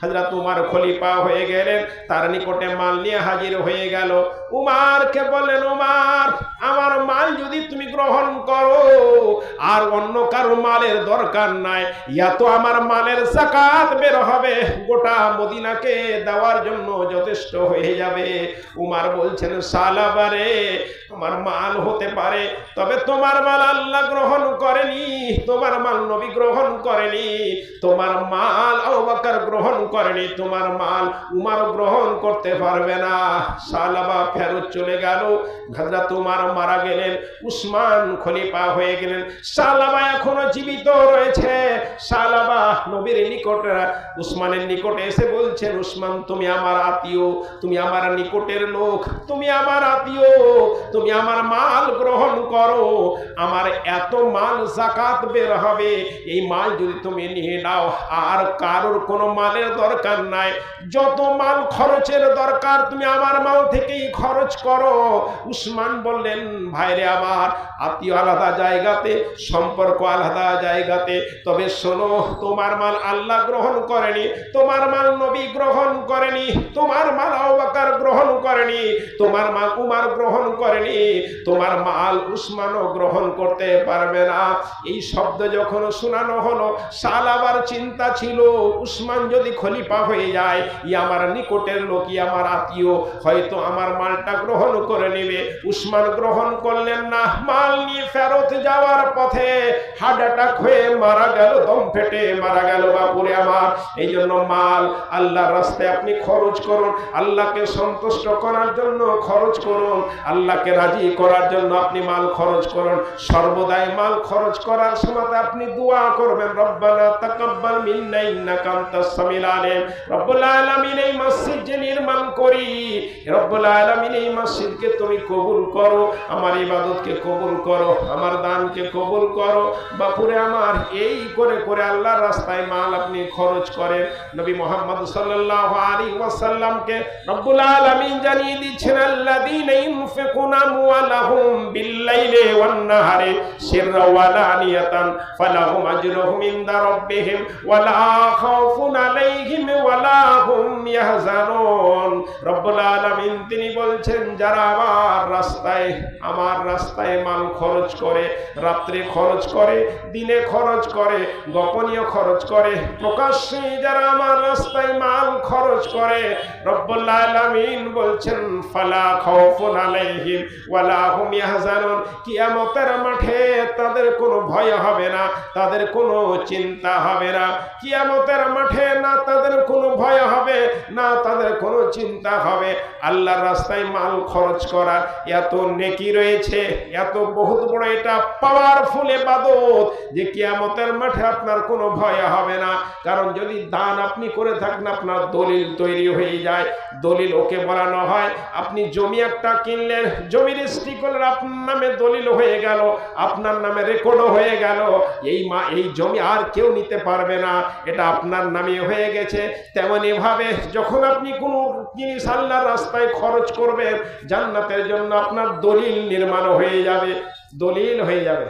হযরত উমর খলিফা হয়ে গেলেন, তার নিকটে মাল নিয়ে হাজির হয়ে গেল। উমরকে বললেন, উমর, আমার মাল যদি তুমি গ্রহণ করো আর অন্য কারো মালের দরকার নাই, ইয়া তো আমার মালের যাকাত বের হবে, গোটা মদিনাকে দেওয়ার জন্য যথেষ্ট হয়ে যাবে। উমর বলছেন, সালাবা রে, তোমার মাল হতে পারে, তবে তোমার মাল আল্লাহ গ্রহণ করেনি, তোমার মাল নবী গ্রহণ করেনি, তোমার মাল আবু বকর গ্রহণ করেনি, তোমার মাল উমর গ্রহণ করতে পারবে না। সালাবা ফেরত চলে গেল। হযরত উমর মারা গেলেন, উসমান খলিফা হয়ে গেলেন। সালাবা এখনো জীবিত রয়েছে। সালাবা নবীর নিকটে, উসমানের নিকটে এসে বলছেন, উসমান, তুমি আমার আত্মীয়, তুমি আমার নিকটের লোক, তুমি আমার আত্মীয়, তুমি আমার মাল গ্রহণ করো, আমার এত মাল যাকাত বের হবে, এই মাল যদি তুমি নিয়ে নাও, আর কারোর কোনো মালের দরকার নাই, যত মাল খরচের দরকার তুমি আমার মাল থেকেই খরচ করো। উসমান বললেন, ভাইরে আমার, আত্মীয় আলাদা জায়গাতে, সম্পর্ক আলাদা জায়গাতে, তবে শোনো, তোমার মাল আল্লাহ গ্রহণ করেনি, তোমার মাল নবী গ্রহণ করেনি, তোমার মাল আবু বকর গ্রহণ করেনি, তোমার মাল উমর গ্রহণ করেনি, তোমার মাল উসমানও গ্রহণ করতে পারবে না। এই শব্দ যখন শোনানো হলো, সালাবার চিন্তা ছিল, উসমান যদি খলিফা হয়ে যায়, ই আমার নিকটের লোক, ই আমার আত্মীয়, হয়তো আমার মালটা গ্রহণ করে নেবে। উসমান গ্রহণ করলেন না। মাল নিয়ে ফেরত যাওয়ার পথে হার্ট অ্যাটাক হয়ে মারা গেল, দম ফেটে মারা গেল। বাপুরে আমার, এই জন্য মাল আল্লাহর রাস্তায় আপনি খরচ করুন, আল্লাহকে সন্তুষ্ট করার জন্য খরচ করুন, আল্লাহকে রাজি করার জন্য আপনি মাল খরচ করুন। সর্বদাই মাল খরচ করার সময় আপনি দোয়া করবেন, রব্বানা তাকাব্বাল মিন্না ইন্নাকা আনতাস সামিউল আলিম। রব্বুল আলামিন, এই মসজিদ যে নির্মাণ করি, রব্বুল আলামিন এই মসজিদকে তুমি কবুল করো, আমার ইবাদতকে কবুল করো, আমার দানকে কবুল করো। বাপুরে আমার, এই করে করে আল্লাহর রাস্তায় মাল আপনি খরচ করেন। নবী মুহাম্মদ সাল্লাল্লাহু আলাইহি ওয়াসাল্লামকে রব্বুল আলামিন জানিয়ে দিচ্ছেন, আল্লাযীনা ইউনফিকুনা আমওয়ালাহুম বিল-লাইলি ওয়ান-নাহারি সিররা ওয়া আলানিয়াতান ফালাহুম আজরুহুম ইনদা রাব্বিহিম ওয়া লা খাউফুন আলাইহিম ওয়া লা হুম ইয়াহজানুন। রব্বুল আলামিন তিনি বলছেন, যারা আমার রাস্তায় মাল খরচ করে, রাত্রে খরচ করে, দিনে খরচ করে, গোপনীয় খরচ করে, প্রকাশ্যে যারা আমার রাস্তায় মাল খরচ করে, রব্বুল আলামিন বলছেন, ফালা খাউফুন আলাইহিম ওয়া লা হুম ইয়াহজানুন। কিয়ামতের মাঠে তাদের কোনো ভয় হবে না, তাদের কোনো চিন্তা হবে না। কিয়ামতের মাঠে না তাদের কোনো ভয় হবে, না তাদের কোনো চিন্তা হবে। আল্লাহর রাস্তায় মাল খরচ করার এত নেকি রয়েছে, এত বহুত বড় এটা পাওয়ারফুল ইবাদত যে কিয়ামতের মাঠে আপনার কোনো ভয় হবে না। কারণ যদি দান আপনি করে থাকেন, আপনার দলিল তৈরি হয়ে যায়। দলিল ওকে বলানো হয়, আপনি জমি একটা কিনলেন, জমি রেজিস্ট্রি করলেন, আপনার নামে দলিল হয়ে গেল, আপনার নামে রেকর্ডও হয়ে গেল, এই জমি আর কেউ নিতে পারবে না, এটা আপনার নামে হয়ে গেছে। তেমনি ভাবে যখন আপনি কোনো জিনিস আল্লাহর রাস্তায় খরচ করবেন, জান্নাতের জন্য আপনার দলিল নির্মাণ হয়ে যাবে, দলিল হয়ে যাবে।